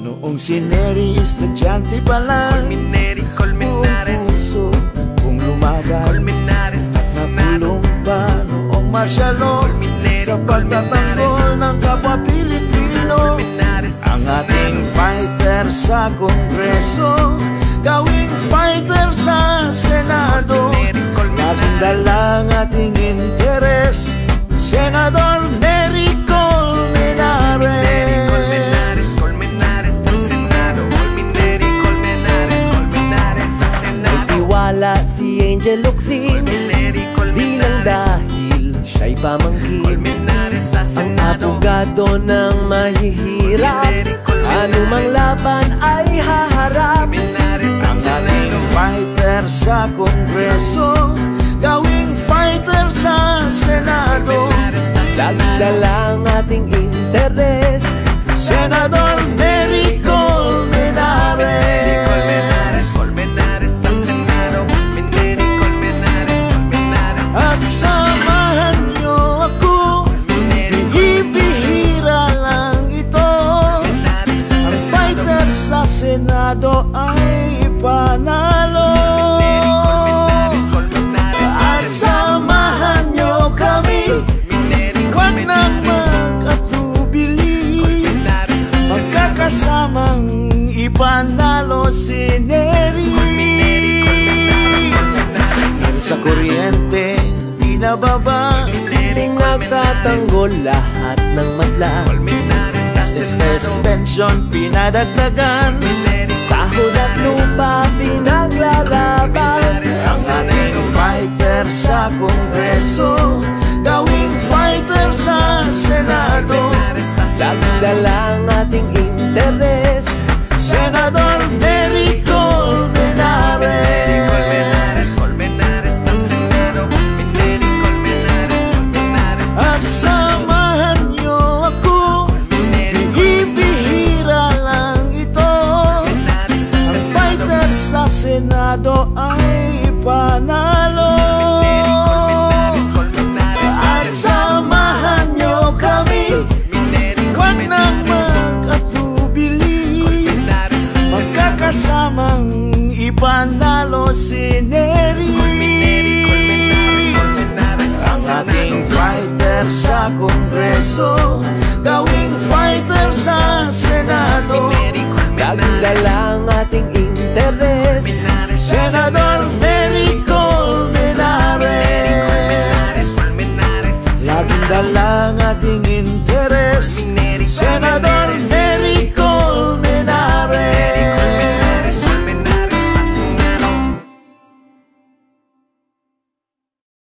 Noong si Neri estudyante pa lang, Colmenares, puso kung lumaban, nakulong pa noong martial law sa pagtatanggol ng kapwa Pilipino. Ang ating fighter sa Kongreso, gawing fighter sa Senado. Laging dalang ating interes, Senador Neri Colmenares. Colmenares sa Senado. Colmenares sa Senado. May tiwala si Angel Locsin, di lang dahil siya'y pamangkin. Ang abogado ng mahihirap, anumang laban ay haharap. Ang ating fighter sa Kongreso, gawing fighter sa Senado. Sagdalang ating interes, Senador Neri Colmenares. Colmenares sa Senado. Colmenares. At samahan niyo ako, bihira lang ito. Ang fighter sa Senado ay panalo. At samahan niyo kami, huwag nang magkatubili. Magkakasamang ipanalo si Neri. Sa kuryente, di nababa, nagtatanggol lahat ng madla. suspension pinadagdagan, Sahod at lupa pinaglalaban. ang ating fighter sa Kongreso, gawing fighter sa Senado. Sagdalang ating interes, Senador Neri Colmenares. Colmenares sa Senado. Colmenares. At samahan niyo ako, bihira lang ito. Ang fighter sa Senado ay panalo. At samahan niyo kami, huwag nang magkatubili. Magkakasamang ipanalo si Neri. Ang ating fighter sa Kongreso, gawing fighter sa Senado. sagdalang ating interes, Senador Neri Colmenares. Laging dalang ating interes, Senador